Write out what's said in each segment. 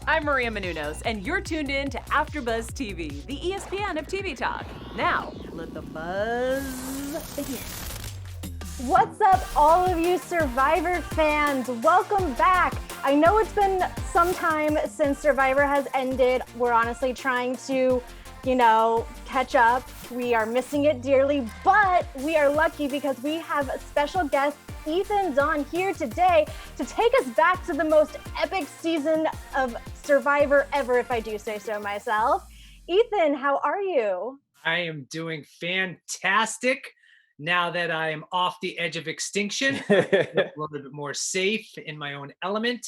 I'm Maria Menounos, and you're tuned in to AfterBuzz TV, the ESPN of TV talk. Now, let the buzz begin. What's up, all of you Survivor fans? Welcome back. I know it's been some time since Survivor has ended. We're honestly trying to, catch up. We are missing it dearly, but we are lucky because we have a special guest, Ethan Zohn, here today to take us back to the most epic season of Survivor ever, if I do say so myself. Ethan, how are you? I am doing fantastic now that I am off the edge of extinction. I feel a little bit more safe in my own element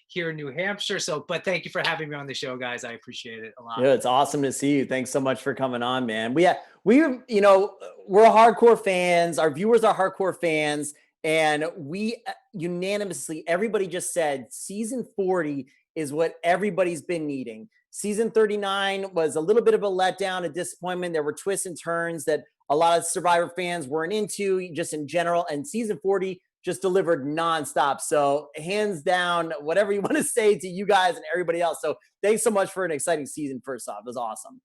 here in New Hampshire. But thank you for having me on the show, guys. I appreciate it a lot. Yeah, it's awesome to see you. Thanks so much for coming on, man. We're hardcore fans. Our viewers are hardcore fans. And we unanimously, everybody just said season 40 is what everybody's been needing. Season 39 was a little bit of a letdown, a disappointment. There were twists and turns that a lot of Survivor fans weren't into just in general. And season 40 just delivered nonstop. So hands down, whatever you want to say to you guys and everybody else. So thanks so much for an exciting season. First off, it was awesome.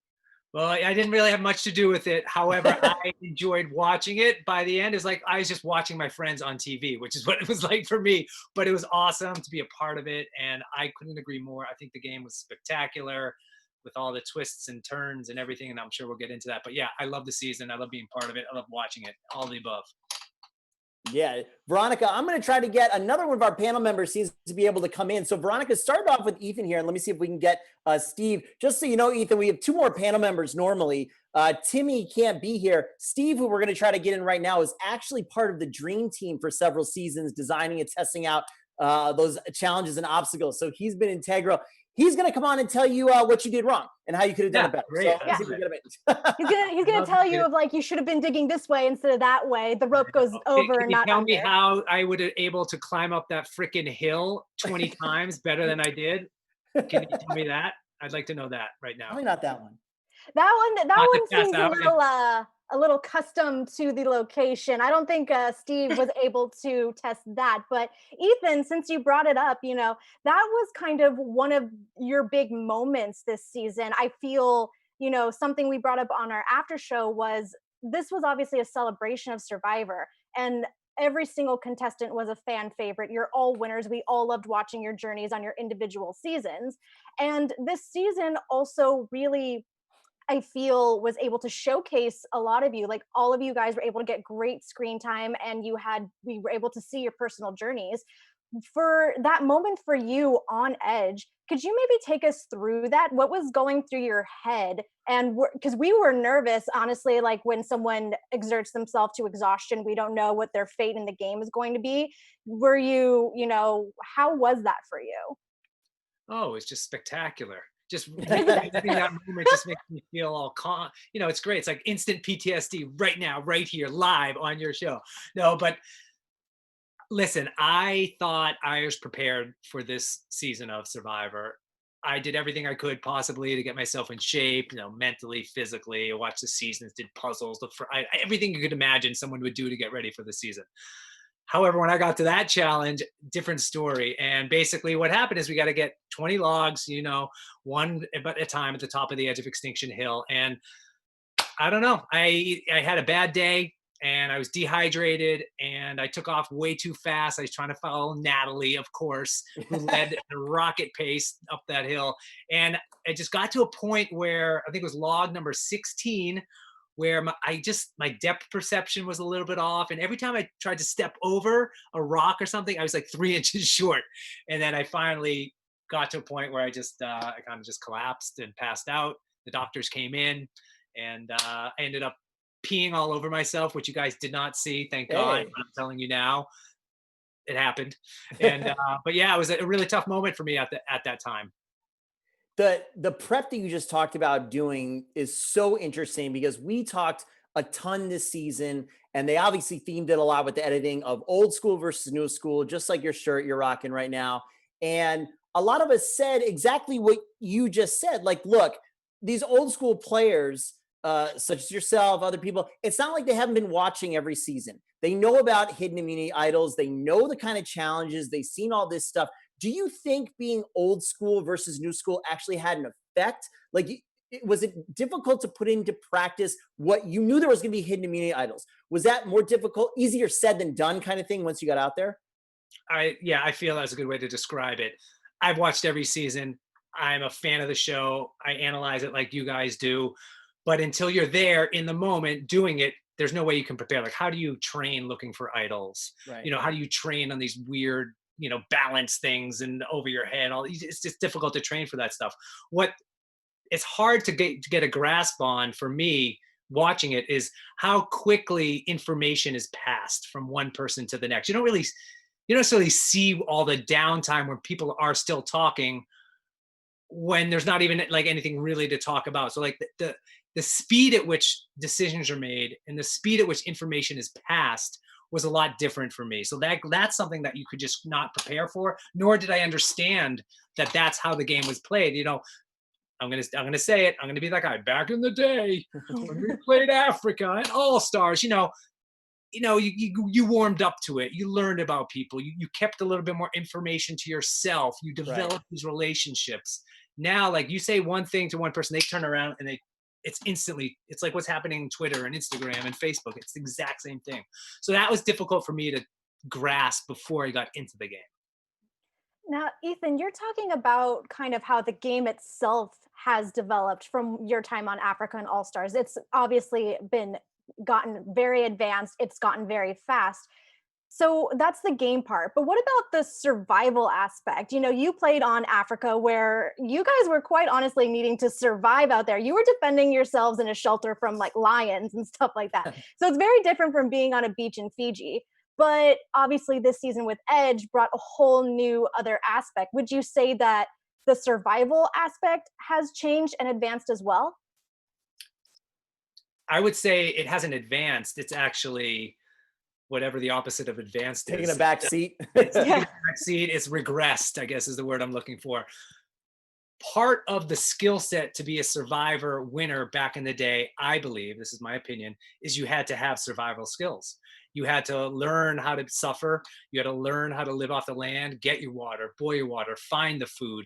Well, I didn't really have much to do with it. However, I enjoyed watching it. By the end, it's like I was just watching my friends on TV, which is what it was like for me. But it was awesome to be a part of it, and I couldn't agree more. I think the game was spectacular with all the twists and turns and everything, and I'm sure we'll get into that. But yeah, I love the season. I love being part of it. I love watching it. All the above. Yeah. Veronica, I'm going to try to get another one of our panel members seems to be able to come in. So Veronica, start off with Ethan here, and let me see if we can get Steve. Just so you know, Ethan, we have two more panel members normally. Timmy can't be here. Steve, who we're going to try to get in right now, is actually part of the dream team for several seasons, designing and testing out those challenges and obstacles. So he's been integral. He's going to come on and tell you what you did wrong and how you could have done it better. Great. He's gonna tell you of like you should have been digging this way instead of that way. The rope goes over and not under. Can you tell me how I would have able to climb up that freaking hill 20 times better than I did? Can you tell me that? I'd like to know that right now. Probably not that one. That one seems a little custom to the location. I don't think Steve was able to test that. But Ethan, since you brought it up, that was kind of one of your big moments this season. I feel, something we brought up on our after show was this was obviously a celebration of Survivor. And every single contestant was a fan favorite. You're all winners. We all loved watching your journeys on your individual seasons. And this season also really, I feel, was able to showcase a lot of you. Like all of you guys were able to get great screen time, and we were able to see your personal journeys. For that moment for you on edge, could you maybe take us through that? What was going through your head? And because we were nervous, honestly, like when someone exerts themselves to exhaustion, we don't know what their fate in the game is going to be. Were you, how was that for you? Oh, it's just spectacular. Just that moment just makes me feel all calm. It's great. It's like instant PTSD right now, right here, live on your show. No, but listen, I thought I was prepared for this season of Survivor. I did everything I could possibly to get myself in shape, mentally, physically. I watched the seasons, did puzzles, looked for everything you could imagine someone would do to get ready for the season. However, when I got to that challenge, different story. And basically what happened is we got to get 20 logs, one at a time at the top of the edge of Extinction Hill. And I don't know, I had a bad day and I was dehydrated and I took off way too fast. I was trying to follow Natalie, of course, who led a rocket pace up that hill. And it just got to a point where I think it was log number 16, where my depth perception was a little bit off. And every time I tried to step over a rock or something, I was like 3 inches short. And then I finally got to a point where I kind of just collapsed and passed out. The doctors came in and I ended up peeing all over myself, which you guys did not see. Thank God. I'm telling you now, it happened. And, but yeah, it was a really tough moment for me at that time. The prep that you just talked about doing is so interesting because we talked a ton this season, and they obviously themed it a lot with the editing of old school versus new school, just like your shirt you're rocking right now. And a lot of us said exactly what you just said. Like, look, these old school players, such as yourself, other people, it's not like they haven't been watching every season. They know about hidden immunity idols. They know the kind of challenges. They've seen all this stuff. Do you think being old school versus new school actually had an effect? Like, was it difficult to put into practice what you knew there was going to be hidden immunity idols? Was that more difficult, easier said than done kind of thing once you got out there? I feel that's a good way to describe it. I've watched every season. I'm a fan of the show. I analyze it like you guys do. But until you're there in the moment doing it, there's no way you can prepare. Like, how do you train looking for idols? Right. You know, how do you train on these weird, balance things and over your head? All these, it's just difficult to train for that stuff. What it's hard to get a grasp on for me watching it is how quickly information is passed from one person to the next. You don't necessarily see all the downtime where people are still talking when there's not even like anything really to talk about. So like the speed at which decisions are made and the speed at which information is passed was a lot different for me. So that's something that you could just not prepare for, nor did I understand that that's how the game was played. I'm gonna say it. I'm gonna be that guy. Back in the day when we played Africa and All Stars, you warmed up to it. You learned about people. You kept a little bit more information to yourself. You developed these relationships. Now, like you say one thing to one person, they turn around and it's instantly, it's like what's happening on Twitter and Instagram and Facebook. It's the exact same thing. So that was difficult for me to grasp before I got into the game. Now, Ethan, you're talking about kind of how the game itself has developed from your time on Africa and All Stars. It's obviously gotten very advanced. It's gotten very fast. So that's the game part. But what about the survival aspect? You played on Africa where you guys were quite honestly needing to survive out there. You were defending yourselves in a shelter from like lions and stuff like that. So it's very different from being on a beach in Fiji. But obviously this season with Edge brought a whole new other aspect. Would you say that the survival aspect has changed and advanced as well? I would say it hasn't advanced. It's actually whatever the opposite of advanced is. Taking a back seat. It's taking a back seat. It's regressed, I guess is the word I'm looking for. Part of the skill set to be a survivor winner back in the day, I believe, this is my opinion, is you had to have survival skills. You had to learn how to suffer. You had to learn how to live off the land, get your water, boil your water, find the food.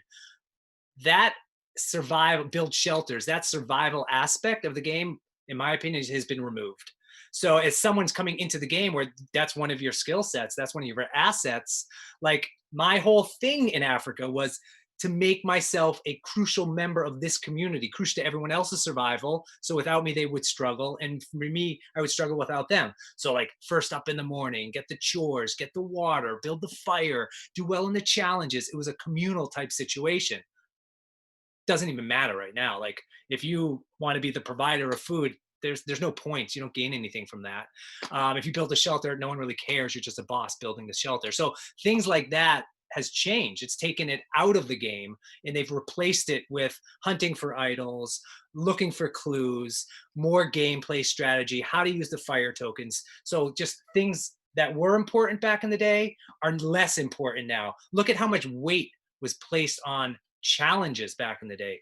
That survival, build shelters, that survival aspect of the game, in my opinion, has been removed. So as someone's coming into the game where that's one of your skill sets, that's one of your assets, like my whole thing in Africa was to make myself a crucial member of this community, crucial to everyone else's survival. So without me, they would struggle. And for me, I would struggle without them. So like first up in the morning, get the chores, get the water, build the fire, do well in the challenges. It was a communal type situation. Doesn't even matter right now. Like if you want to be the provider of food, there's no points. You don't gain anything from that. If you build a shelter, no one really cares. You're just a boss building the shelter. So things like that has changed. It's taken it out of the game and they've replaced it with hunting for idols, looking for clues, more gameplay strategy, how to use the fire tokens. So just things that were important back in the day are less important now. Look at how much weight was placed on challenges back in the day.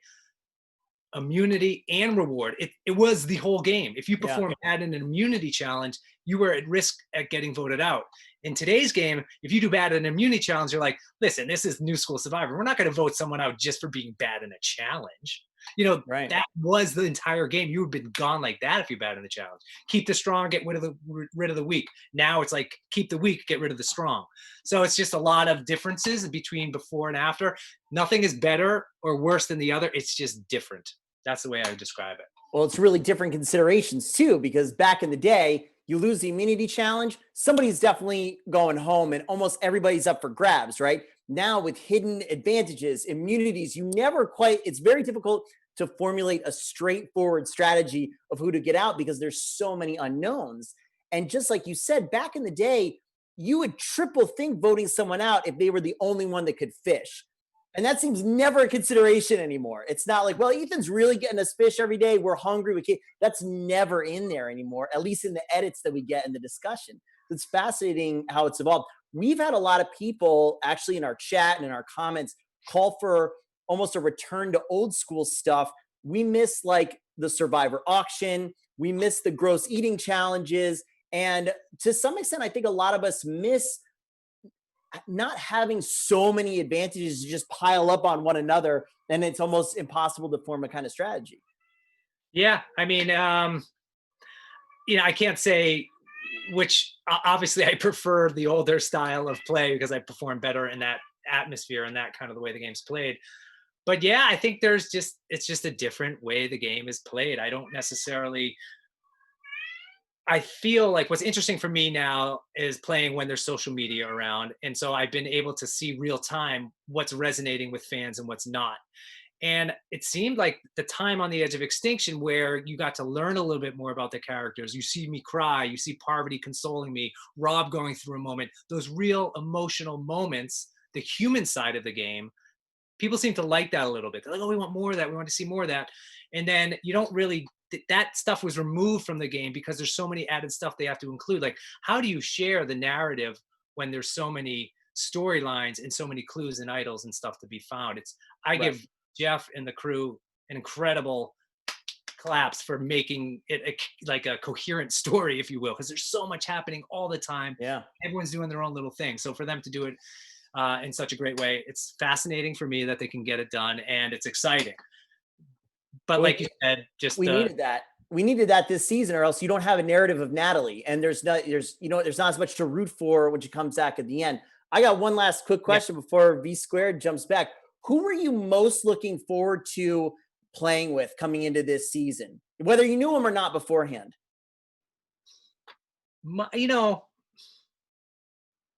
Immunity and reward. It was the whole game. If you performed bad in an immunity challenge, you were at risk at getting voted out. In today's game, if you do bad in an immunity challenge, you're like, listen, this is new school Survivor. We're not going to vote someone out just for being bad in a challenge. That was the entire game. You would have been gone like that if you're bad in the challenge. Keep the strong, get rid of the weak. Now it's like keep the weak, get rid of the strong. So it's just a lot of differences between before and after. Nothing is better or worse than the other. It's just different. That's the way I would describe it. Well, it's really different considerations too, because back in the day, you lose the immunity challenge, somebody's definitely going home and almost everybody's up for grabs, right? Now with hidden advantages, immunities, it's very difficult to formulate a straightforward strategy of who to get out because there's so many unknowns. And just like you said, back in the day, you would triple think voting someone out if they were the only one that could fish. And that seems never a consideration anymore. It's not like, well, Ethan's really getting us fish every day. We're hungry. That's never in there anymore, at least in the edits that we get in the discussion. It's fascinating how it's evolved. We've had a lot of people actually in our chat and in our comments call for almost a return to old school stuff. We miss like the Survivor auction. We miss the gross eating challenges. And to some extent, I think a lot of us miss not having so many advantages to just pile up on one another, and it's almost impossible to form a kind of strategy. Yeah, I mean, I can't say which. Obviously, I prefer the older style of play because I perform better in that atmosphere and that kind of the way the game's played. But yeah, I think it's just a different way the game is played. I don't necessarily. I feel like what's interesting for me now is playing when there's social media around. And so I've been able to see real time what's resonating with fans and what's not. And it seemed like the time on the edge of extinction where you got to learn a little bit more about the characters. You see me cry, you see Parvati consoling me, Rob going through a moment, those real emotional moments, the human side of the game. People seem to like that a little bit. They're like, oh, we want more of that. We want to see more of that. And then you don't really, that stuff was removed from the game because there's so many added stuff they have to include. Like, how do you share the narrative when there's so many storylines and so many clues and idols and stuff to be found? I give Jeff and the crew an incredible claps for making it like a coherent story, if you will, because there's so much happening all the time. Yeah. Everyone's doing their own little thing. So for them to do it in such a great way, it's fascinating for me that they can get it done, and it's exciting. But like you said, we needed that. We needed that this season, or else you don't have a narrative of Natalie, and there's not as much to root for when she comes back at the end. I got one last quick question before V Squared jumps back. Who were you most looking forward to playing with coming into this season, whether you knew him or not beforehand?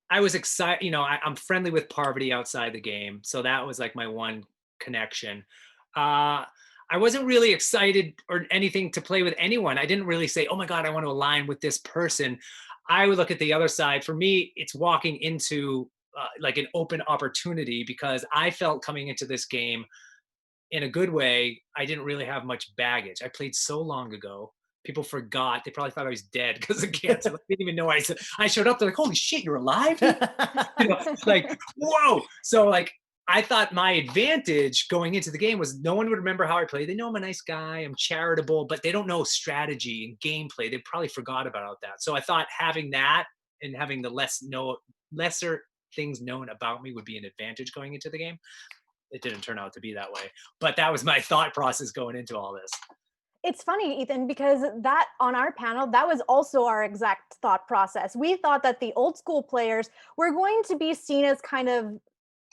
I was excited. I'm friendly with Parvati outside the game, so that was like my one connection. I wasn't really excited or anything to play with anyone. I didn't really say, oh my God, I want to align with this person. I would look at the other side. For me, it's walking into like an open opportunity, because I felt coming into this game in a good way, I didn't really have much baggage. I played so long ago. People forgot. They probably thought I was dead because of cancer. They didn't even know I showed up. They're like, holy shit, you're alive? Like, whoa. So like, I thought my advantage going into the game was no one would remember how I played. They know I'm a nice guy, I'm charitable, but they don't know strategy and gameplay. They probably forgot about that. So I thought having that and having the lesser things known about me would be an advantage going into the game. It didn't turn out to be that way, but that was my thought process going into all this. It's funny, Ethan, because that on our panel, that was also our exact thought process. We thought that the old school players were going to be seen as kind of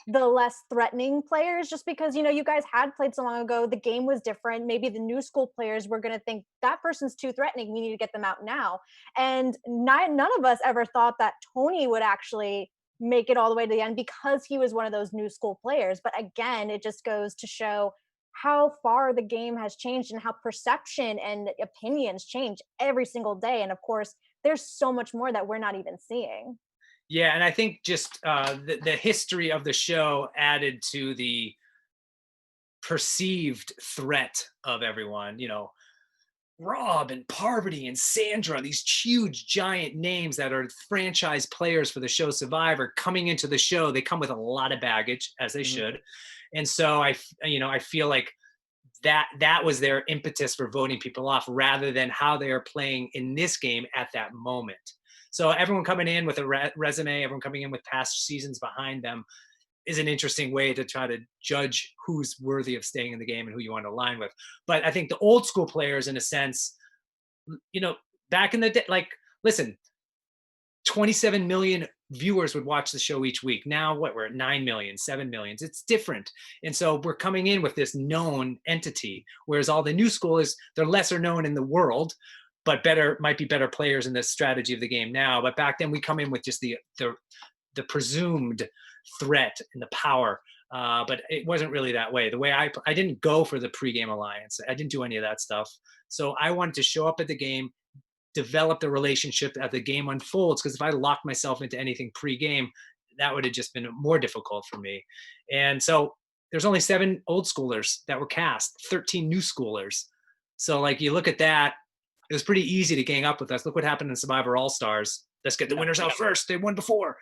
the less threatening players, just because, you guys had played so long ago, the game was different. Maybe the new school players were going to think that person's too threatening, we need to get them out now. And none of us ever thought that Tony would actually make it all the way to the end, because he was one of those new school players. But again, it just goes to show how far the game has changed and how perception and opinions change every single day. And of course, there's so much more that we're not even seeing. Yeah, and I think just the history of the show added to the perceived threat of everyone. Rob and Parvati and Sandra, these huge giant names that are franchise players for the show Survivor, coming into the show. They come with a lot of baggage, as they should. And so I feel like that was their impetus for voting people off, rather than how they are playing in this game at that moment. So everyone coming in with a resume, everyone coming in with past seasons behind them, is an interesting way to try to judge who's worthy of staying in the game and who you want to align with. But I think the old school players, in a sense, back in the day, like, listen, 27 million viewers would watch the show each week. Now we're at 9 million, 7 million. It's different. And so we're coming in with this known entity, whereas all the new schoolers, they're lesser known in the world, but might be better players in the strategy of the game now. But back then we come in with just the presumed threat and the power. But it wasn't really that way. The way I didn't go for the pregame alliance. I didn't do any of that stuff. So I wanted to show up at the game, develop the relationship as the game unfolds. Because if I locked myself into anything pregame, that would have just been more difficult for me. And so there's only 7 old schoolers that were cast, 13 new schoolers. So like, you look at that, it was pretty easy to gang up with us. Look what happened in Survivor All-Stars. Let's get the winners out first. They won before.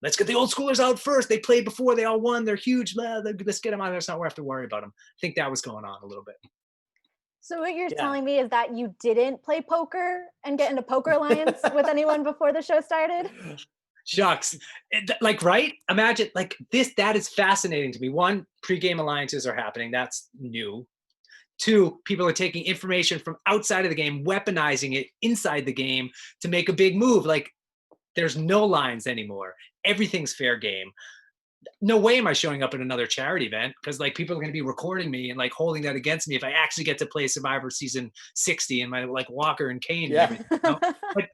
Let's get the old schoolers out first. They played before. They all won. They're huge. Let's get them out. Let's not have to worry about them. I think that was going on a little bit. So what you're telling me is that you didn't play poker and get into poker alliance with anyone before the show started? Shucks. Like, right? Imagine like this, that is fascinating to me. One, pre-game alliances are happening. That's new. Two, people are taking information from outside of the game, weaponizing it inside the game to make a big move. Like, there's no lines anymore. Everything's fair game. No way am I showing up at another charity event because like people are going to be recording me and like holding that against me if I actually get to play Survivor season 60 and my like Walker and Kane and everything. You know? But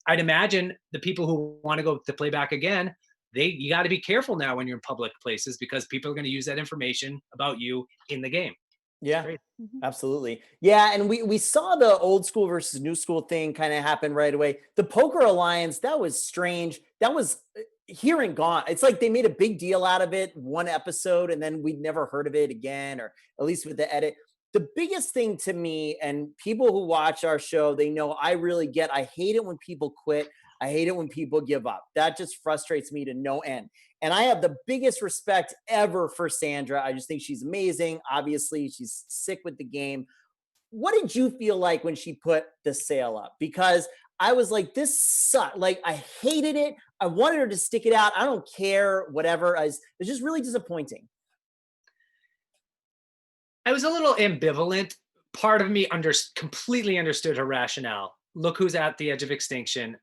I'd imagine the people who want to go to play back again, you got to be careful now when you're in public places because people are going to use that information about you in the game. Yeah, absolutely. Yeah, and we saw the old school versus new school thing kind of happen right away. The poker alliance, that was strange. That was here and gone. It's like they made a big deal out of it one episode and then we'd never heard of it again, or at least with the edit. The biggest thing to me, and people who watch our show, they know I hate it when people quit. I hate it when people give up. That just frustrates me to no end. And I have the biggest respect ever for Sandra. I just think she's amazing. Obviously, she's sick with the game. What did you feel like when she put the sale up? Because I was like, this sucked. Like, I hated it. I wanted her to stick it out. I don't care, whatever. It's just really disappointing. I was a little ambivalent. Part of me completely understood her rationale. Look who's at the edge of extinction.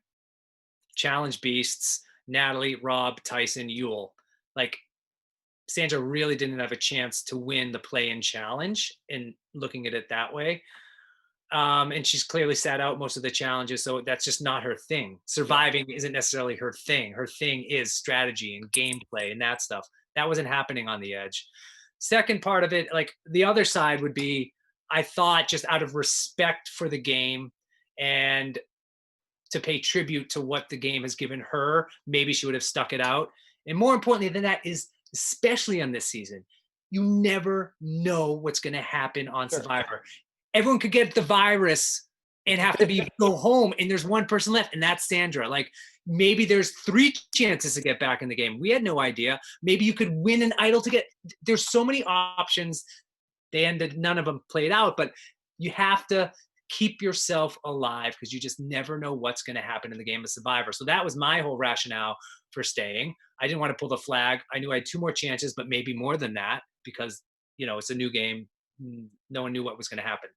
Challenge beasts, Natalie, Rob, Tyson, Yule. Like, Sandra really didn't have a chance to win the play-in challenge in looking at it that way. And she's clearly sat out most of the challenges, so that's just not her thing. Surviving isn't necessarily her thing. Her thing is strategy and gameplay and that stuff. That wasn't happening on the edge. Second part of it, like the other side would be, I thought just out of respect for the game and to pay tribute to what the game has given her, maybe she would have stuck it out. And more importantly than that is, especially on this season, you never know what's going to happen on Survivor. Everyone could get the virus and have to go home, and there's one person left, and that's Sandra. Like, maybe there's 3 chances to get back in the game. We had no idea. Maybe you could win an idol to get. There's so many options. None of them played out, but you have to keep yourself alive because you just never know what's going to happen in the game of Survivor. So that was my whole rationale for staying. I didn't want to pull the flag. I knew I had 2 more chances, but maybe more than that because, you know, it's a new game. No one knew what was going to happen.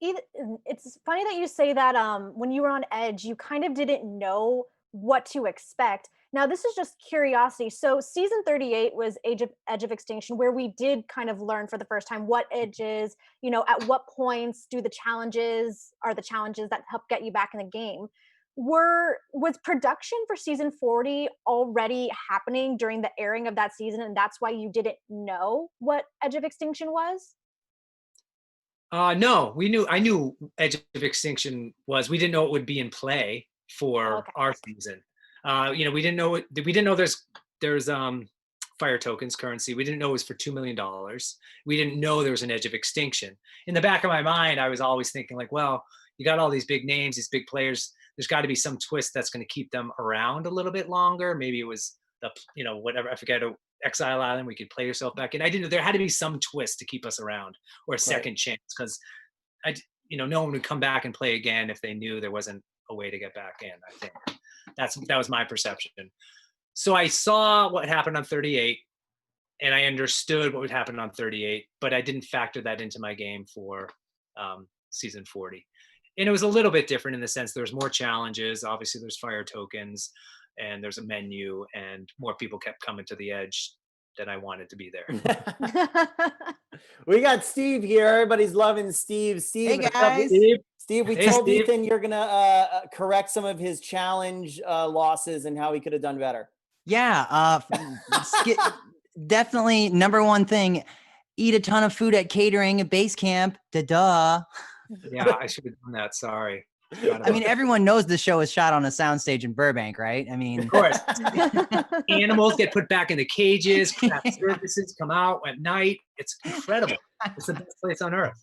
It's funny that you say that when you were on Edge, you kind of didn't know what to expect. Now, this is just curiosity. So season 38 was Edge of Extinction, where we did kind of learn for the first time what Edge is, you know, at what points are the challenges that help get you back in the game. Was production for season 40 already happening during the airing of that season, and that's why you didn't know what Edge of Extinction was? No, I knew Edge of Extinction was. We didn't know it would be in play for our season. You know, we didn't know there's fire tokens currency. We didn't know it was for $2 million. We didn't know there was an Edge of Extinction. In the back of my mind, I was always thinking like, well, you got all these big names, these big players. There's got to be some twist that's going to keep them around a little bit longer. Maybe it was whatever. I forget. Exile Island, we could play yourself back in. I didn't know there had to be some twist to keep us around or a second chance because no one would come back and play again if they knew there wasn't a way to get back in. I think that was my perception. So I saw what happened on 38 and I understood what would happen on 38, but I didn't factor that into my game for season 40. And it was a little bit different in the sense there's more challenges. Obviously there's fire tokens and there's a menu and more people kept coming to the edge than I wanted to be there. We got Steve here. Everybody's loving Steve. Steve, hey guys. Steve, we told Ethan you're going to correct some of his challenge losses and how he could have done better. Yeah. Definitely number one thing, eat a ton of food at catering at base camp. Duh. Yeah, I should have done that. Sorry. I mean, everyone knows the show is shot on a soundstage in Burbank, right? I mean, of course. Animals get put back in the cages. Craft services come out at night. It's incredible. It's the best place on earth.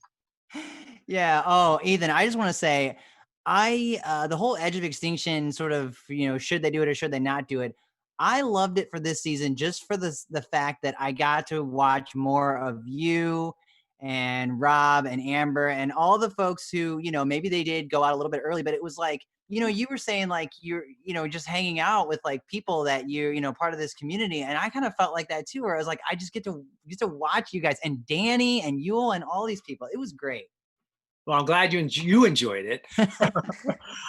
Yeah. Oh, Ethan, I just want to say, the whole Edge of Extinction sort of, should they do it or should they not do it? I loved it for this season just for the fact that I got to watch more of you and Rob and Amber and all the folks who, maybe they did go out a little bit early, but it was like you were saying like you're, just hanging out with like people that you're, part of this community. And I kind of felt like that too, where I was like, I just get to watch you guys and Danny and Yule and all these people. It was great. Well, I'm glad you enjoyed it.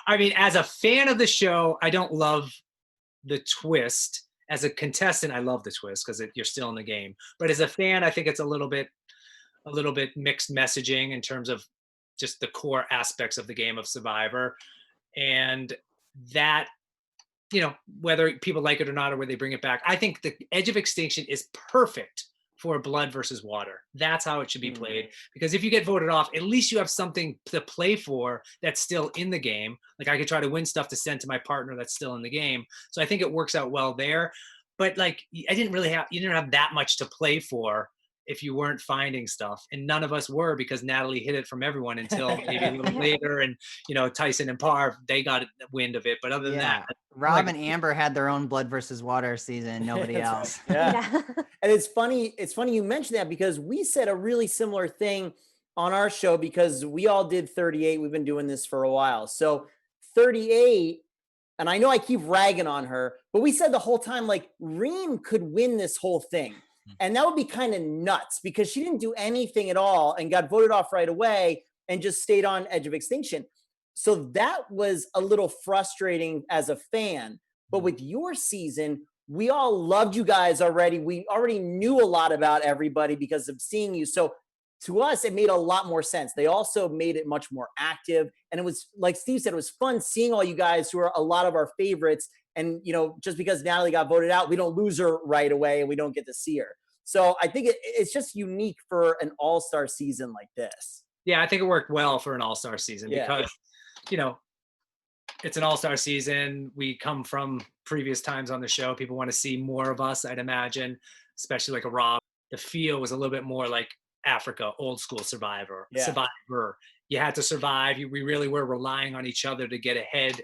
I mean, as a fan of the show, I don't love the twist. As a contestant, I love the twist because you're still in the game. But as a fan, I think it's a little bit mixed messaging in terms of just the core aspects of the game of Survivor. And that, whether people like it or not, or whether they bring it back, I think the Edge of Extinction is perfect for blood versus water. That's how it should be played. Because if you get voted off, at least you have something to play for that's still in the game. Like I could try to win stuff to send to my partner that's still in the game. So I think it works out well there. But like, you didn't have that much to play for if you weren't finding stuff, and none of us were, because Natalie hid it from everyone until maybe a little later, and Tyson and Parv, they got wind of it, but other than that, Rob and Amber had their own blood versus water season, nobody else. Yeah. And it's funny you mentioned that, because we said a really similar thing on our show, because we all did 38. We've been doing this for a while. So 38, and I know I keep ragging on her, but we said the whole time, like, Reem could win this whole thing. And that would be kind of nuts, because she didn't do anything at all and got voted off right away and just stayed on Edge of Extinction. So that was a little frustrating as a fan. But with your season, we all loved you guys already. We already knew a lot about everybody because of seeing you. So to us, it made a lot more sense. They also made it much more active. And it was, like Steve said, it was fun seeing all you guys who are a lot of our favorites. And, just because Natalie got voted out, we don't lose her right away and we don't get to see her. So I think it's just unique for an all-star season like this. Yeah, I think it worked well for an all-star season because, it's an all-star season. We come from previous times on the show. People want to see more of us, I'd imagine, especially like a Rob. The feel was a little bit more like Africa, old school Survivor. You had to survive. We really were relying on each other to get ahead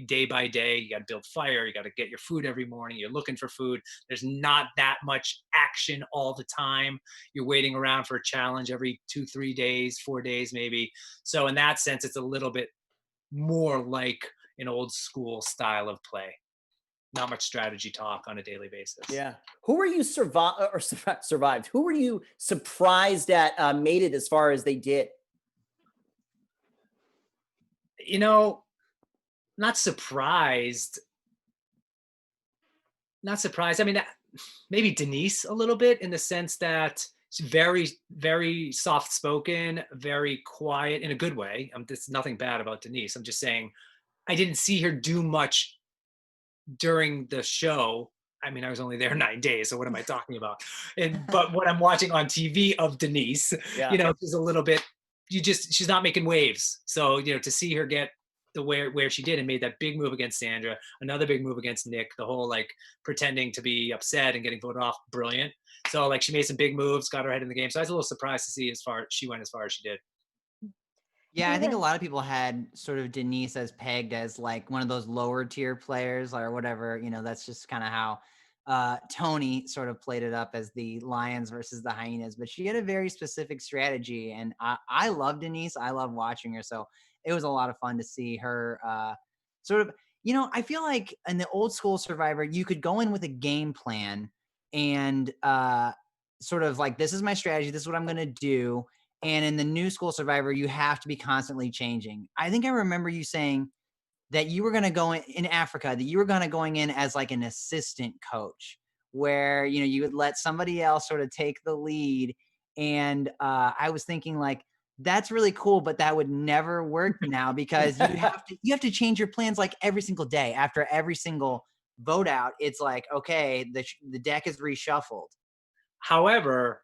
day by day. You got to build fire. You got to get your food every morning. You're looking for food. There's not that much action all the time. You're waiting around for a challenge every 2-3 days, 4 days maybe. So in that sense, it's a little bit more like an old school style of play. Not much strategy talk on a daily basis. Yeah. Who were you survived? Who were you surprised at made it as far as they did? Not surprised. I mean, maybe Denise a little bit, in the sense that she's very, very soft-spoken, very quiet in a good way. There's nothing bad about Denise. I'm just saying I didn't see her do much during the show. I mean, I was only there 9 days, so what am I talking about? But what I'm watching on TV of Denise, she's a little bit, she's not making waves. So, to see her get the where she did and made that big move against Sandra, another big move against Nick, the whole like pretending to be upset and getting voted off, brilliant. So like she made some big moves, got her head in the game. So I was a little surprised to see she went as far as she did. Yeah, I think a lot of people had sort of Denise as pegged as like one of those lower tier players or whatever. That's just kind of how Tony sort of played it up, as the lions versus the hyenas. But she had a very specific strategy, and I love Denise. I love watching her. So it was a lot of fun to see her sort of, I feel like in the old school Survivor, you could go in with a game plan and sort of like, this is my strategy. This is what I'm going to do. And in the new school Survivor, you have to be constantly changing. I think I remember you saying that you were going to go in Africa, that you were going in as like an assistant coach, where, you would let somebody else sort of take the lead. And I was thinking like, that's really cool, but that would never work now, because you have to change your plans like every single day. After every single vote out, it's like, okay, the deck is reshuffled. However,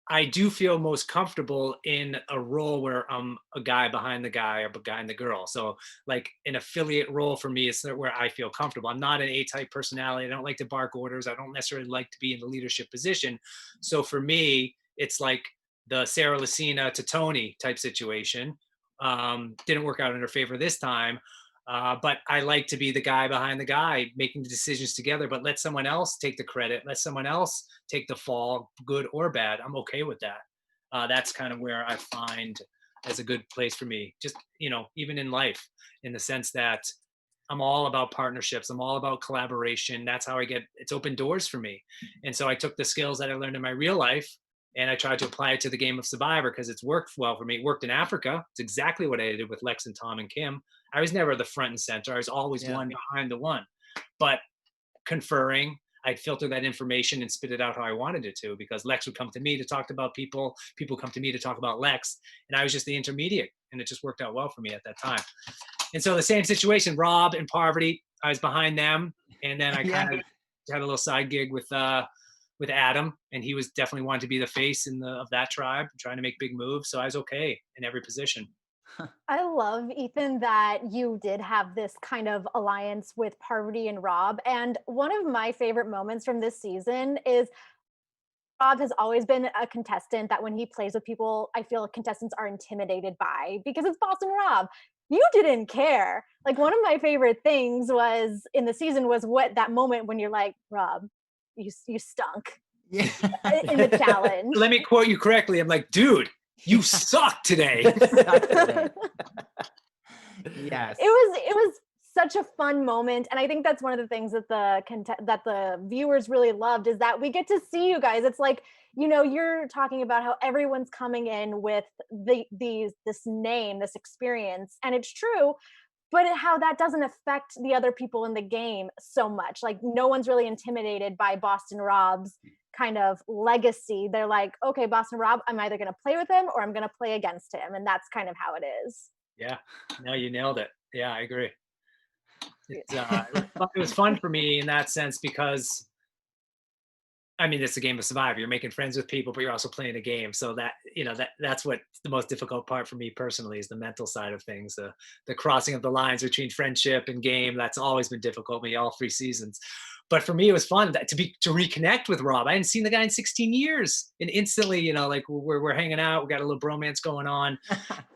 I do feel most comfortable in a role where I'm a guy behind the guy or a guy and the girl. So like an affiliate role for me is where I feel comfortable. I'm not an A-type personality. I don't like to bark orders. I don't necessarily like to be in the leadership position. So for me, it's like the Sarah Lucina to Tony type situation. Didn't work out in her favor this time. But I like to be the guy behind the guy making the decisions together, but let someone else take the credit. Let someone else take the fall, good or bad. I'm okay with that. That's kind of where I find as a good place for me. Just, even in life, in the sense that I'm all about partnerships. I'm all about collaboration. That's how it's open doors for me. And so I took the skills that I learned in my real life and I tried to apply it to the game of Survivor because it's worked well for me. It worked in Africa. It's exactly what I did with Lex and Tom and Kim. I was never the front and center. I was always one behind the one. But conferring, I'd filter that information and spit it out how I wanted it to, because Lex would come to me to talk about people come to me to talk about Lex, and I was just the intermediate, and it just worked out well for me at that time. And so the same situation, Rob and Parvati, I was behind them, and then I kind of had a little side gig with Adam, and he was definitely wanting to be the face of that tribe, trying to make big moves. So I was okay in every position. I love, Ethan, that you did have this kind of alliance with Parvati and Rob. And one of my favorite moments from this season is Rob has always been a contestant that when he plays with people, I feel contestants are intimidated by, because it's Boston Rob. You didn't care. Like, one of my favorite things was in the season was that moment when you're like, Rob, you stunk in the challenge. Let me quote you correctly. I'm like, dude, you suck today. Yes. It was such a fun moment, and I think that's one of the things that the viewers really loved, is that we get to see you guys. It's like, you're talking about how everyone's coming in with this name, this experience, and it's true, but how that doesn't affect the other people in the game so much. Like, no one's really intimidated by Boston Rob's kind of legacy. They're like, okay, Boston Rob, I'm either going to play with him or I'm going to play against him. And that's kind of how it is. Yeah, no, you nailed it. Yeah, I agree. It was fun for me in that sense, because I mean, it's a game of Survivor. You're making friends with people, but you're also playing a game. So that's what the most difficult part for me personally is, the mental side of things, the crossing of the lines between friendship and game. That's always been difficult for me all 3 seasons. But for me, it was fun to reconnect with Rob. I hadn't seen the guy in 16 years, and instantly, like we're hanging out, we got a little bromance going on,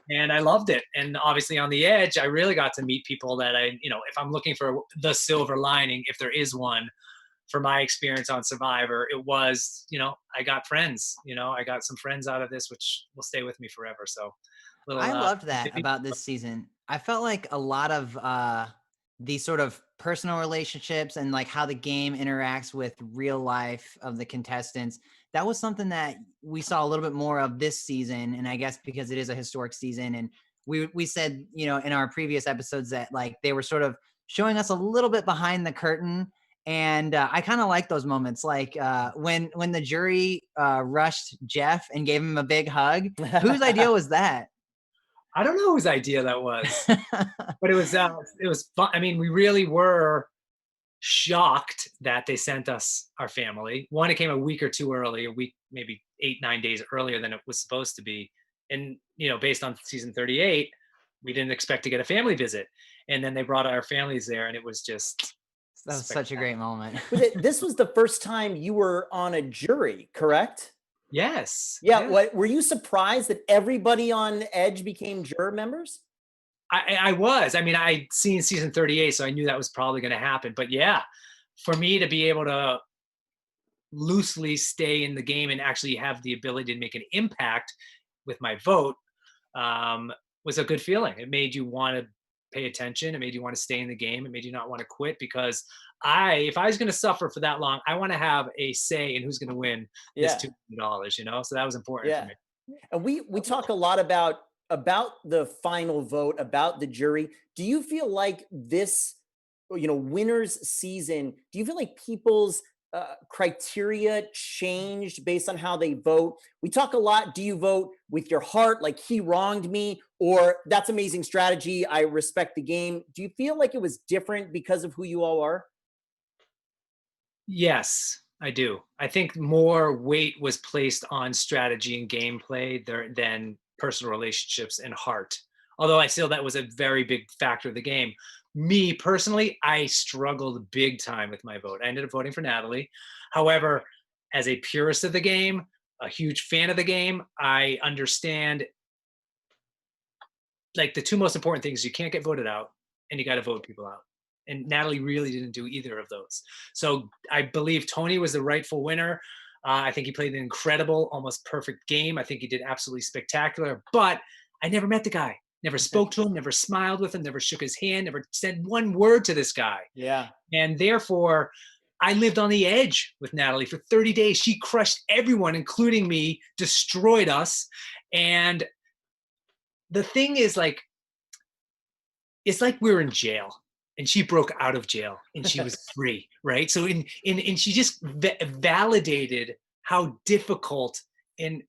and I loved it. And obviously on the edge, I really got to meet people that if I'm looking for the silver lining, if there is one, for my experience on Survivor, it was, I got friends, I got some friends out of this, which will stay with me forever. So I loved that about this season. I felt like a lot of these sort of personal relationships and like how the game interacts with real life of the contestants, that was something that we saw a little bit more of this season. And I guess because it is a historic season, and we said, in our previous episodes that like they were sort of showing us a little bit behind the curtain. And I kind of like those moments, like when the jury rushed Jeff and gave him a big hug. Whose idea was that? I don't know whose idea that was, but it was fun. I mean, we really were shocked that they sent us our family. One, it came a week or two early, a week, maybe 8-9 days earlier than it was supposed to be. And, based on season 38, we didn't expect to get a family visit. And then they brought our families there, and it was just... That was such a great moment. This was the first time you were on a jury, correct? Yes. Yeah. What were you surprised that everybody on Edge became juror members? I was. I mean, I'd seen season 38, so I knew that was probably going to happen. But yeah, for me to be able to loosely stay in the game and actually have the ability to make an impact with my vote was a good feeling. It made you want to pay attention. It made you want to stay in the game. It made you not want to quit, because if I was going to suffer for that long, I want to have a say in who's going to win this $200, so that was important for me. And we talk a lot about the final vote, about the jury. Do you feel like this, winners season, do you feel like people's criteria changed based on how they vote? We talk a lot, do you vote with your heart, like he wronged me, or that's amazing strategy, I respect the game? Do you feel like it was different because of who you all are? Yes, I do. I think more weight was placed on strategy and gameplay than personal relationships and heart. Although I feel that was a very big factor of the game. Me personally, I struggled big time with my vote. I ended up voting for Natalie. However, as a purist of the game, a huge fan of the game, I understand, like, the two most important things: you can't get voted out, and you got to vote people out. And Natalie really didn't do either of those. So I believe Tony was the rightful winner. I think he played an incredible, almost perfect game. I think he did absolutely spectacular. But I never met the guy, never spoke to him, never smiled with him, never shook his hand, never said one word to this guy. Yeah. And therefore, I lived on the edge with Natalie for 30 days. She crushed everyone, including me, destroyed us. And the thing is, like, it's like we were in jail and she broke out of jail and she was free, right? So and she just validated how difficult and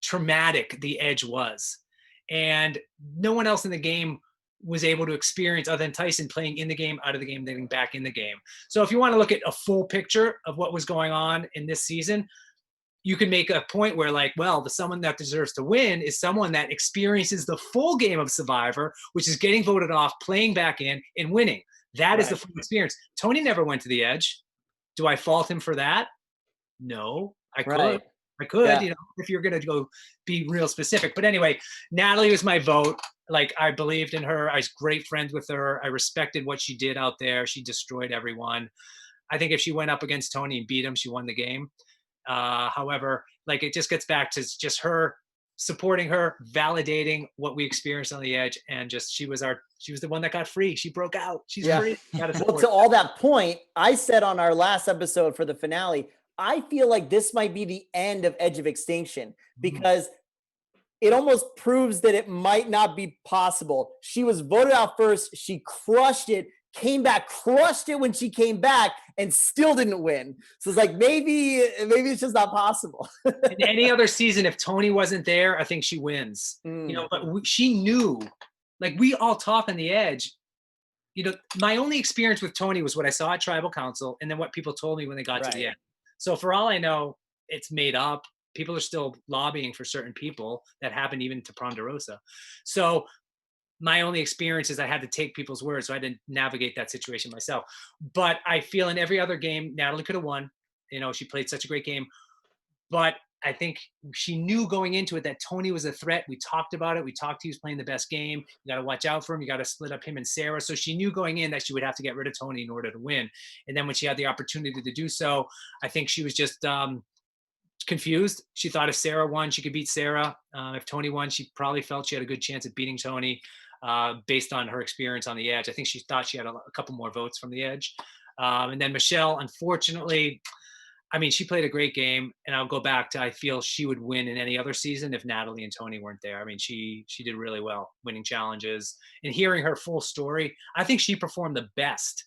traumatic the edge was. And no one else in the game was able to experience other than Tyson playing in the game, out of the game, then back in the game. So if you want to look at a full picture of what was going on in this season, you can make a point where, like, well, the someone that deserves to win is someone that experiences the full game of Survivor, which is getting voted off, playing back in, and winning. That is the full experience. Tony never went to the edge. Do I fault him for that? No, I could. I could, you know, if you're going to go be real specific. But anyway, Natalie was my vote. Like, I believed in her. I was great friends with her. I respected what she did out there. She destroyed everyone. I think if she went up against Tony and beat him, she won the game. However, like, it just gets back to just her supporting her, validating what we experienced on the edge, and just she was the one that got free. She broke out. She's free. Well, to all that point, I said on our last episode for the finale, I feel like this might be the end of Edge of Extinction, because it almost proves that it might not be possible. She was voted out first. She crushed it, came back, crushed it when she came back, and still didn't win. So it's like, maybe it's just not possible. In any other season, if Tony wasn't there, I think she wins. You know, but she knew, like, we all talk on the edge. You know, my only experience with Tony was what I saw at Tribal Council, and then what people told me when they got to the end. So for all I know, it's made up. People are still lobbying for certain people. That happened even to Ponderosa. So my only experience is I had to take people's words, so I didn't navigate that situation myself. But I feel in every other game, Natalie could have won. You know, she played such a great game. But I think she knew going into it that Tony was a threat. We talked about it. We talked, he was playing the best game. You got to watch out for him. You got to split up him and Sarah. So she knew going in that she would have to get rid of Tony in order to win. And then when she had the opportunity to do so, I think she was just confused. She thought if Sarah won, she could beat Sarah. If Tony won, she probably felt she had a good chance at beating Tony based on her experience on the edge. I think she thought she had a couple more votes from the edge. And then Michelle, unfortunately, I mean, she played a great game, and I'll go back to, I feel she would win in any other season if Natalie and Tony weren't there. I mean, she did really well, winning challenges, and hearing her full story. I think she performed the best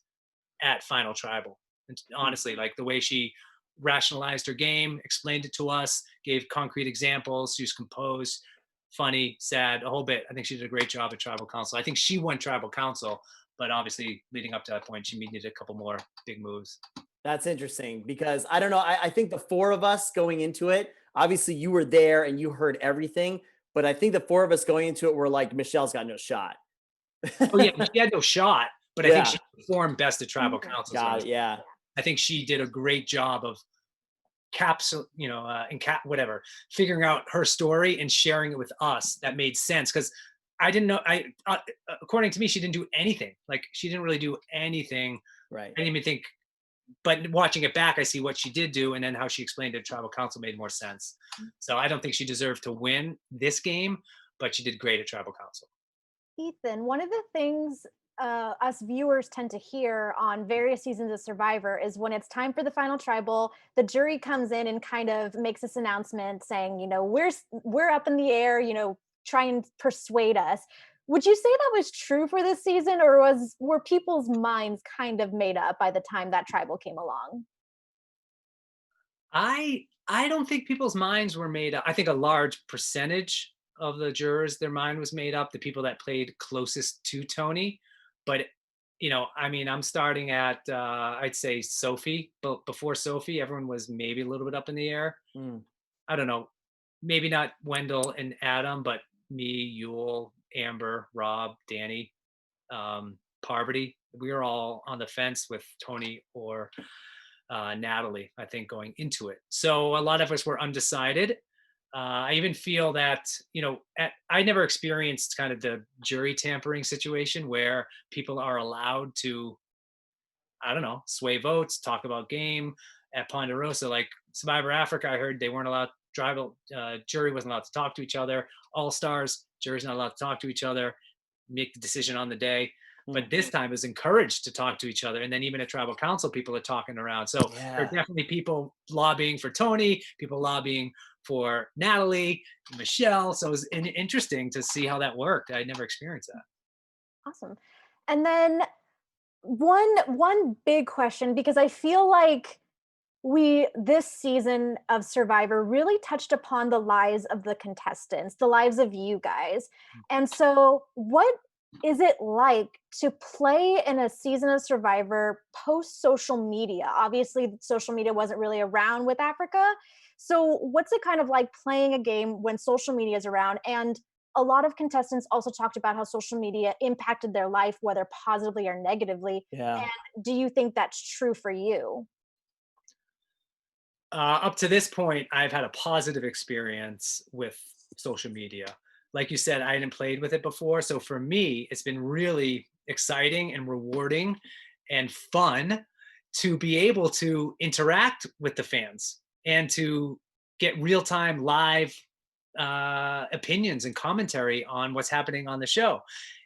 at Final Tribal. And honestly, like, the way she rationalized her game, explained it to us, gave concrete examples. She was composed, funny, sad, a whole bit. I think she did a great job at Tribal Council. I think she won Tribal Council, but obviously leading up to that point, she needed a couple more big moves. That's interesting, because I don't know. I think the four of us going into it, obviously you were there and you heard everything, but I think the four of us going into it were like, Michelle's got no shot. Oh yeah, she had no shot, but I think she performed best at Tribal Council. Got it, yeah. I think she did a great job of whatever, figuring out her story and sharing it with us. That made sense, because I didn't know. According to me, she didn't do anything. Like, she didn't really do anything. Right. I didn't even think. But watching it back, I see what she did do, and then how she explained it to Tribal Council made more sense. So I don't think she deserved to win this game, but she did great at Tribal Council. Ethan, one of the things us viewers tend to hear on various seasons of Survivor is when it's time for the final tribal, the jury comes in and kind of makes this announcement saying, you know, we're up in the air, you know, try and persuade us. Would you say that was true for this season, or were people's minds kind of made up by the time that tribal came along? I don't think people's minds were made up. I think a large percentage of the jurors, their mind was made up, the people that played closest to Tony. But, you know, I mean, I'm starting at, I'd say Sophie. But before Sophie, everyone was maybe a little bit up in the air. I don't know. Maybe not Wendell and Adam, but me, Yul, Amber, Rob, Danny, Parvati. We were all on the fence with Tony or Natalie, I think, going into it. So a lot of us were undecided. I even feel that, you know, I never experienced kind of the jury tampering situation where people are allowed to, I don't know, sway votes, talk about game. At Ponderosa, like Survivor Africa, I heard they weren't allowed, jury wasn't allowed to talk to each other. All Stars, Jury's not allowed to talk to each other, make the decision on the day. But this time is encouraged to talk to each other. And then even at tribal council, people are talking around. So there are definitely people lobbying for Tony, people lobbying for Natalie, Michelle. So it was interesting to see how that worked. I never experienced that. Awesome. And then one big question, because I feel like this season of Survivor really touched upon the lives of the contestants, the lives of you guys. And so what is it like to play in a season of Survivor post social media? Obviously, social media wasn't really around with Africa. So what's it kind of like playing a game when social media is around? And a lot of contestants also talked about how social media impacted their life, whether positively or negatively. Yeah. And do you think that's true for you? Up to this point, I've had a positive experience with social media. Like you said, I hadn't played with it before. So for me, it's been really exciting and rewarding and fun to be able to interact with the fans and to get real-time live opinions and commentary on what's happening on the show.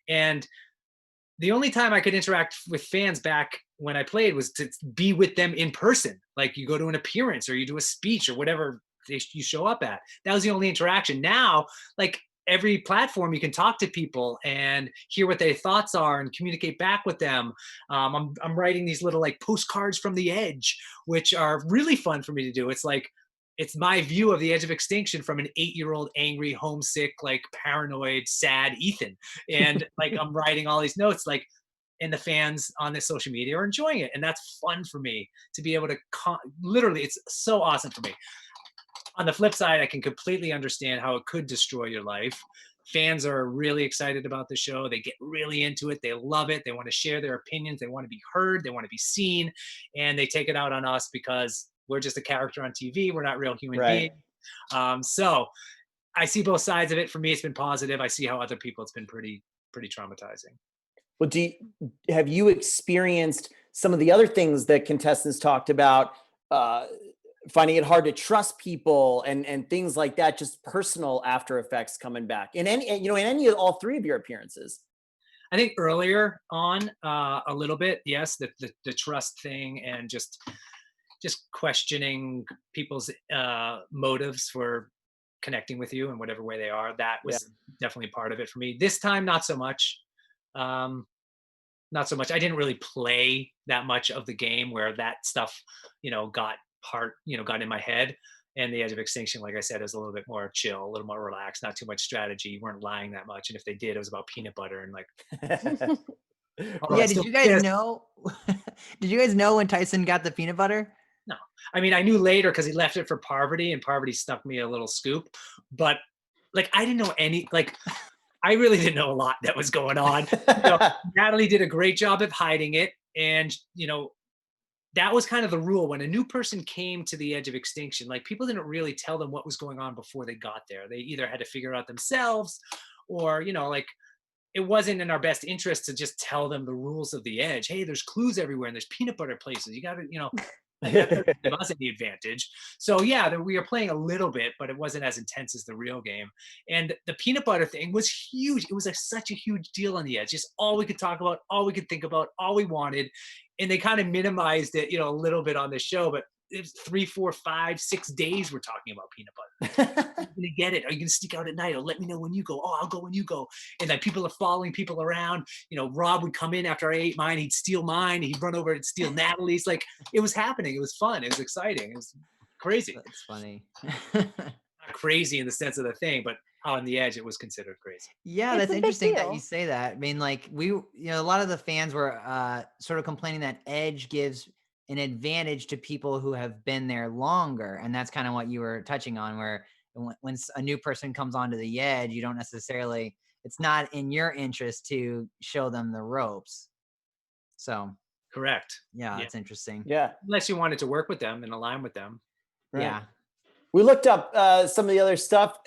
And the only time I could interact with fans back when I played was to be with them in person. Like you go to an appearance or you do a speech or whatever you show up at. That was the only interaction. Now, like every platform, you can talk to people and hear what their thoughts are and communicate back with them. I'm writing these little like postcards from the edge, which are really fun for me to do. It's like, it's my view of the edge of extinction from an 8-year-old angry, homesick, like paranoid, sad Ethan. And like, I'm writing all these notes, like, and the fans on the social media are enjoying it. And that's fun for me to be able to literally, it's so awesome for me. On the flip side, I can completely understand how it could destroy your life. Fans are really excited about the show. They get really into it. They love it. They want to share their opinions. They want to be heard. They want to be seen. And they take it out on us because we're just a character on TV. We're not real human beings. So I see both sides of it. For me, it's been positive. I see how other people, it's been pretty traumatizing. Well, have you experienced some of the other things that contestants talked about, finding it hard to trust people and things like that, just personal after effects coming back in any of all three of your appearances? I think earlier on, a little bit, yes, the trust thing and just questioning people's motives for connecting with you in whatever way they are. That was definitely part of it for me. This time, not so much. Not so much. I didn't really play that much of the game where that stuff, got in my head. And the edge of extinction, like I said, is a little bit more chill, a little more relaxed, not too much strategy. You weren't lying that much. And if they did, it was about peanut butter and like. Yeah, did you guys know? Did you guys know when Tyson got the peanut butter? No, I mean, I knew later because he left it for Parvati, and Parvati stuck me a little scoop. But like, I didn't know I really didn't know a lot that was going on. Natalie did a great job of hiding it, and that was kind of the rule when a new person came to the edge of extinction. Like, people didn't really tell them what was going on before they got there. They either had to figure it out themselves, or like, it wasn't in our best interest to just tell them the rules of the edge. Hey, there's clues everywhere, and there's peanut butter places. You got to, that doesn't give us any advantage. So yeah, we were playing a little bit, but it wasn't as intense as the real game. And the peanut butter thing was huge. It was such a huge deal on the edge. Just all we could talk about, all we could think about, all we wanted. And they kind of minimized it, a little bit on the show, but it was 3, 4, 5, 6 days we're talking about peanut butter. Are you gonna get it? Are you gonna sneak out at night? Or let me know when you go. Oh, I'll go when you go. And then people are following people around. Rob would come in after I ate mine. He'd steal mine. He'd run over and steal Natalie's. Like, it was happening. It was fun. It was exciting. It was crazy. That's funny. Not crazy in the sense of the thing, but on the edge, it was considered crazy. Yeah, It's that's a big interesting that deal. you say that. I mean, like a lot of the fans were sort of complaining that edge gives an advantage to people who have been there longer. And that's kind of what you were touching on, where when a new person comes onto the edge, you don't necessarily, it's not in your interest to show them the ropes. So Correct. yeah, that's interesting. Yeah. Unless you wanted to work with them and align with them. Right. Yeah. We looked up some of the other stuff.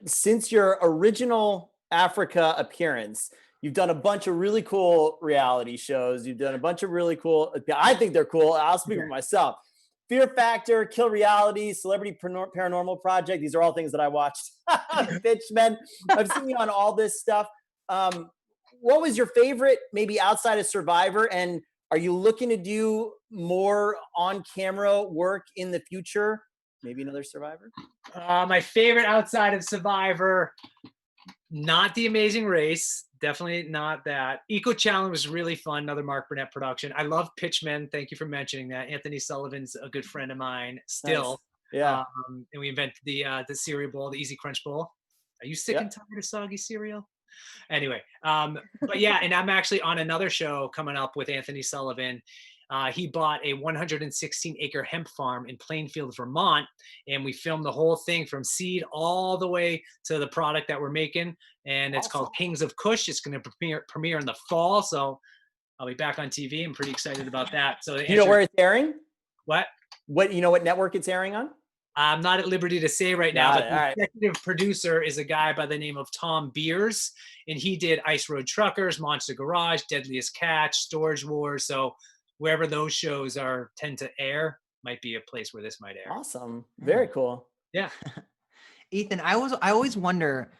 Since your original Africa appearance, you've done a bunch of really cool reality shows. You've done a bunch of really cool, I think they're cool. I'll speak for myself. Fear Factor, Kill Reality, Celebrity Paranormal Project. These are all things that I watched. Pitchmen. I've seen you on all this stuff. What was your favorite, maybe outside of Survivor? And are you looking to do more on-camera work in the future? Maybe another Survivor? My favorite outside of Survivor, not The Amazing Race. Definitely not that. Eco Challenge was really fun. Another Mark Burnett production. I love Pitchmen. Thank you for mentioning that. Anthony Sullivan's a good friend of mine still. Nice. Yeah. And we invented the cereal bowl, the Easy Crunch Bowl. Are you sick and tired of soggy cereal? Anyway, but yeah, and I'm actually on another show coming up with Anthony Sullivan. He bought a 116-acre hemp farm in Plainfield, Vermont, and we filmed the whole thing from seed all the way to the product that we're making. And it's called Kings of Kush. It's going to premiere in the fall, so I'll be back on TV. I'm pretty excited about that. So, you know where it's airing? What? You know what network it's airing on? I'm not at liberty to say right now, but the executive producer is a guy by the name of Tom Beers, and he did Ice Road Truckers, Monster Garage, Deadliest Catch, Storage Wars. So wherever those shows tend to air might be a place where this might air. Awesome. Very cool. Yeah. Ethan, I always wonder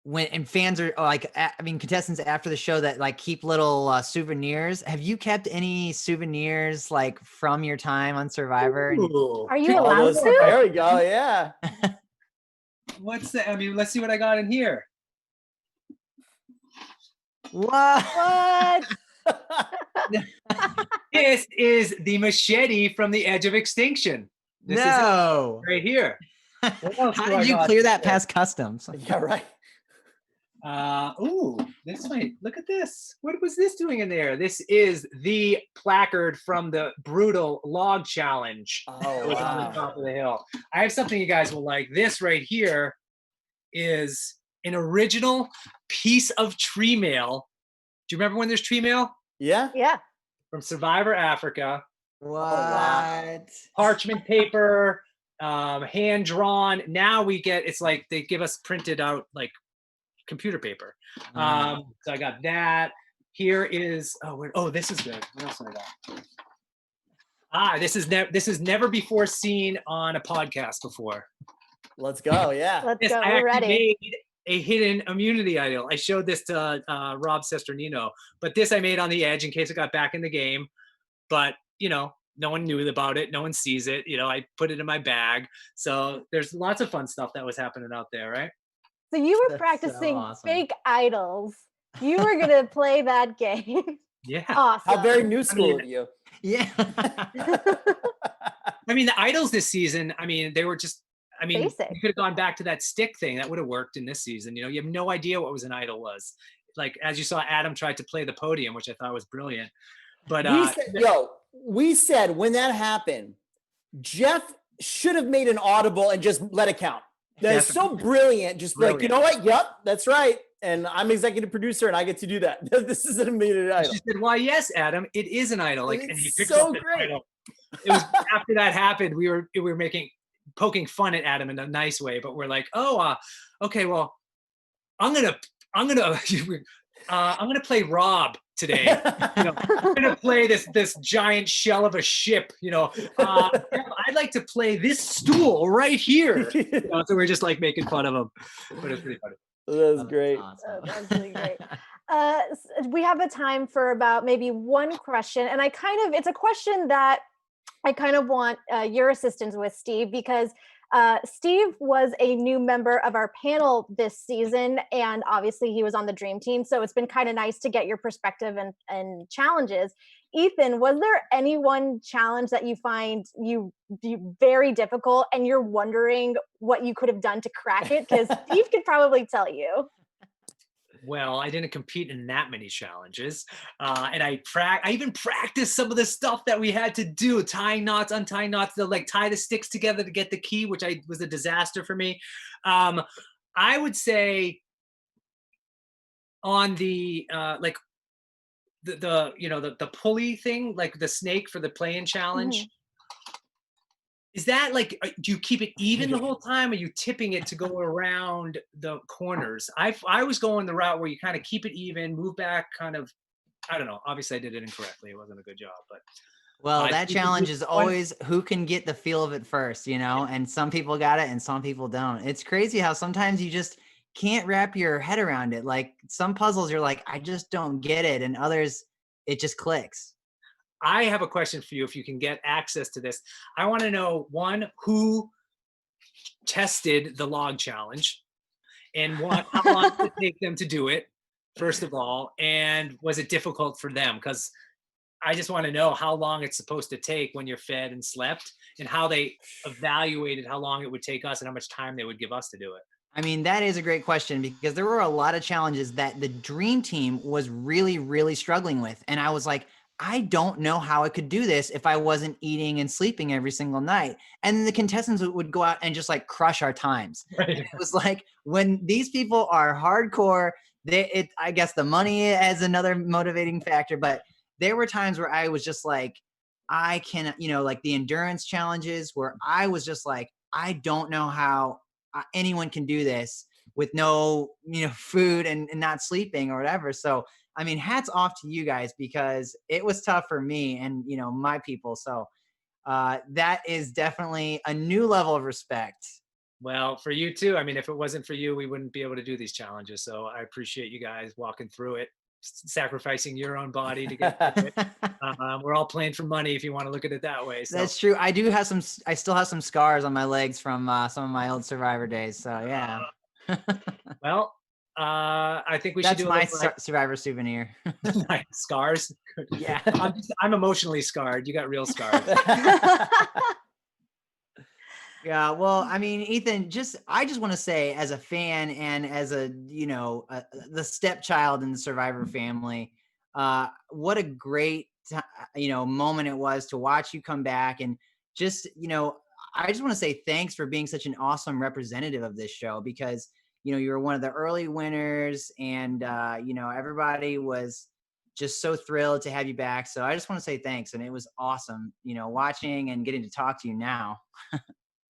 when fans are contestants after the show that like keep little souvenirs. Have you kept any souvenirs like from your time on Survivor? Ooh. Are you allowed to? There we go. Yeah. What's that? I mean, let's see what I got in here. What? This is the machete from the Edge of Extinction. This is it right here. How did you clear that past customs? Yeah, right. This might, look at this. What was this doing in there? This is the placard from the brutal log challenge. Oh, wow. On the top of the hill. I have something you guys will like. This right here is an original piece of tree mail. Do you remember when there's tree mail? Yeah. Yeah. From Survivor Africa. What? Oh, wow. Parchment paper, hand drawn. Now it's like they give us printed out like computer paper. So I got that. Here is this is good. What else have I got? This is never before seen on a podcast before. Let's go. Yeah. Let's go. We're ready. Made a hidden immunity idol. I showed this to Rob Sesternino, but this I made on the edge in case it got back in the game. But no one knew about it. No one sees it. I put it in my bag. So there's lots of fun stuff that was happening out there, right? So you were practicing fake idols. You were going to play that game. Yeah. Awesome. How very new school of you. Yeah. I mean, the idols this season, they were just, basic. You could have gone back to that stick thing. That would have worked in this season. You have no idea what an idol was. Like, as you saw, Adam tried to play the podium, which I thought was brilliant. But we said when that happened, Jeff should have made an audible and just let it count. That's so brilliant. Just like, you know what? Yep, that's right. And I'm executive producer and I get to do that. This is an immediate idol. She said, "Why, yes, Adam, it is an idol." Like, and he picked so up the great. idol. It was after that happened, we were poking fun at Adam in a nice way, but we're like, okay, well, I'm gonna play Rob today. I'm gonna play this giant shell of a ship. I'd like to play this stool right here. So we're just like making fun of him, but it's pretty funny. That's great. Awesome. That's really great. We have a time for about maybe one question, and it's a question that I kind of want your assistance with, Steve, because Steve was a new member of our panel this season, and obviously he was on the dream team. So it's been kind of nice to get your perspective and challenges. Ethan, was there any one challenge that you find you very difficult and you're wondering what you could have done to crack it? Because Steve could probably tell you. Well, I didn't compete in that many challenges. And I even practiced some of the stuff that we had to do, tying knots, untying knots, to like tie the sticks together to get the key, which was a disaster for me. I would say on the the pulley thing, like the snake for the play-in challenge. Mm-hmm. Is that like, do you keep it even the whole time? Or are you tipping it to go around the corners? I was going the route where you kind of keep it even, move back kind of, I don't know. Obviously I did it incorrectly. It wasn't a good job, but Well, that challenge is always who can get the feel of it first, and some people got it and some people don't. It's crazy how sometimes you just can't wrap your head around it. Like some puzzles, you're like, I just don't get it. And others, it just clicks. I have a question for you if you can get access to this. I want to know, one, who tested the log challenge and how long did it take them to do it, first of all, and was it difficult for them? Because I just want to know how long it's supposed to take when you're fed and slept, and how they evaluated how long it would take us and how much time they would give us to do it. I mean, that is a great question because there were a lot of challenges that the dream team was really, really struggling with. And I was like, I don't know how I could do this if I wasn't eating and sleeping every single night. And then the contestants would go out and just like crush our times. Right. And it was like, when these people are hardcore, I guess the money is another motivating factor, but there were times where I was just like, I can, like the endurance challenges where I was just like, I don't know how anyone can do this with no, food and not sleeping or whatever. So, I mean, hats off to you guys because it was tough for me and, my people. So that is definitely a new level of respect. Well, for you too. I mean, if it wasn't for you, we wouldn't be able to do these challenges. So I appreciate you guys walking through it, sacrificing your own body to get through it. We're all playing for money if you want to look at it that way. So. That's true. I still have some scars on my legs from some of my old Survivor days. So yeah. Well, I think we should do my Survivor souvenir. Scars. Yeah. I'm emotionally scarred. You got real scars. Yeah, well, I mean, Ethan, I just want to say as a fan and as the stepchild in the Survivor family, what a great, moment it was to watch you come back and just, I just want to say thanks for being such an awesome representative of this show because, you were one of the early winners and, everybody was just so thrilled to have you back. So I just want to say thanks. And it was awesome, watching and getting to talk to you now.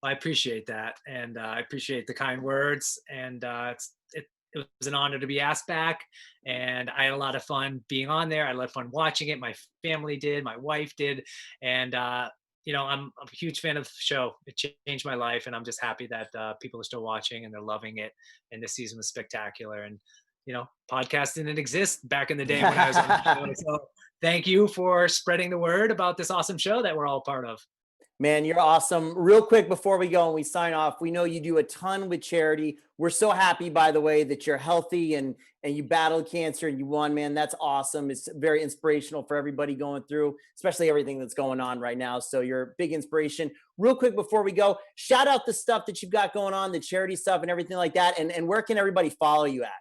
I appreciate that. And I appreciate the kind words. And it was an honor to be asked back. And I had a lot of fun being on there. I had a lot of fun watching it. My family did, my wife did. And, I'm a huge fan of the show. It changed my life. And I'm just happy that people are still watching and they're loving it. And this season was spectacular. And, podcast didn't exist back in the day when I was on the show. So thank you for spreading the word about this awesome show that we're all part of. Man, you're awesome. Real quick before we go and we sign off, we know you do a ton with charity. We're so happy, by the way, that you're healthy and you battled cancer and you won, man. That's awesome. It's very inspirational for everybody going through, especially everything that's going on right now. So you're a big inspiration. Real quick before we go, shout out the stuff that you've got going on, the charity stuff and everything like that. And where can everybody follow you at?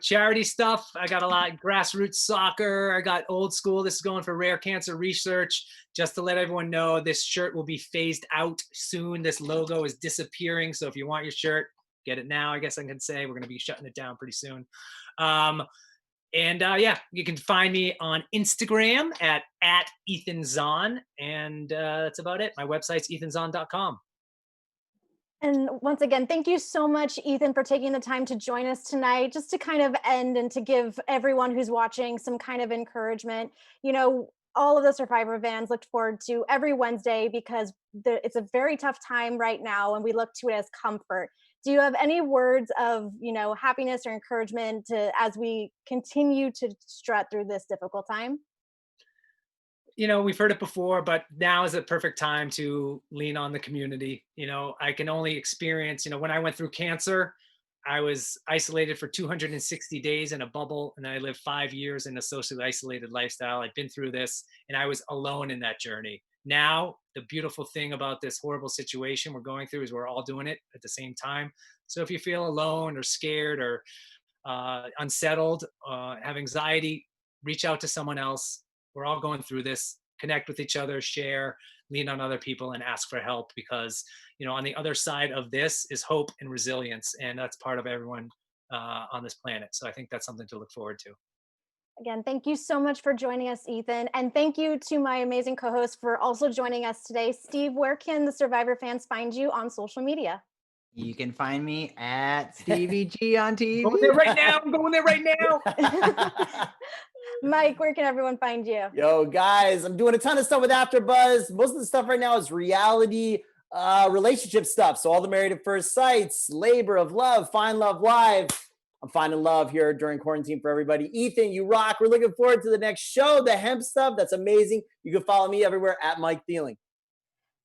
Charity stuff. I got a lot of grassroots soccer. I got old school. This is going for rare cancer research. Just to let everyone know, this shirt will be phased out soon. This logo is disappearing. So if you want your shirt, get it now. I guess I can say we're going to be shutting it down pretty soon. You can find me on Instagram at Ethan Zohn. And that's about it. My website's ethanzohn.com. And once again, thank you so much, Ethan, for taking the time to join us tonight, just to kind of end and to give everyone who's watching some kind of encouragement. All of the Survivor fans look forward to every Wednesday because it's a very tough time right now, and we look to it as comfort. Do you have any words of, happiness or encouragement as we continue to strut through this difficult time? We've heard it before, but now is the perfect time to lean on the community. I can only experience, when I went through cancer, I was isolated for 260 days in a bubble, and I lived 5 years in a socially isolated lifestyle. I'd been through this, and I was alone in that journey. Now, the beautiful thing about this horrible situation we're going through is we're all doing it at the same time. So if you feel alone or scared or unsettled, have anxiety, reach out to someone else. We're all going through this. Connect with each other, share, lean on other people, and ask for help because, on the other side of this is hope and resilience. And that's part of everyone on this planet. So I think that's something to look forward to. Again, thank you so much for joining us, Ethan. And thank you to my amazing co-host for also joining us today. Steve, where can the Survivor fans find you on social media? You can find me at Stevie G on TV. I'm going there right now. Mike, where can everyone find you? Yo, guys, I'm doing a ton of stuff with AfterBuzz. Most of the stuff right now is reality relationship stuff. So all the Married at First Sights, Labor of Love, Find Love Live. I'm finding love here during quarantine for everybody. Ethan, you rock. We're looking forward to the next show, the hemp stuff. That's amazing. You can follow me everywhere at Mike Thieling.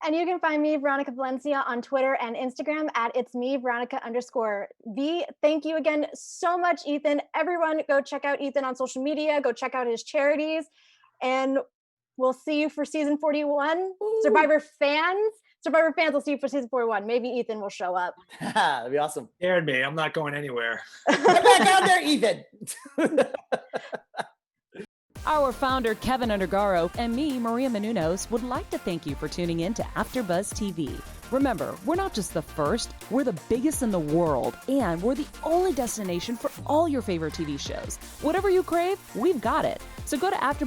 And you can find me, Veronica Valencia, on Twitter and Instagram at it's me, Veronica_V. Thank you again so much, Ethan. Everyone, go check out Ethan on social media. Go check out his charities. And we'll see you for season 41. Ooh. Survivor fans, we'll see you for season 41. Maybe Ethan will show up. That'd be awesome. Scared me. I'm not going anywhere. Get back out there, Ethan. Our founder, Kevin Undergaro, and me, Maria Menounos, would like to thank you for tuning in to AfterBuzz TV. Remember, we're not just the first, we're the biggest in the world, and we're the only destination for all your favorite TV shows. Whatever you crave, we've got it. So go to AfterBuzz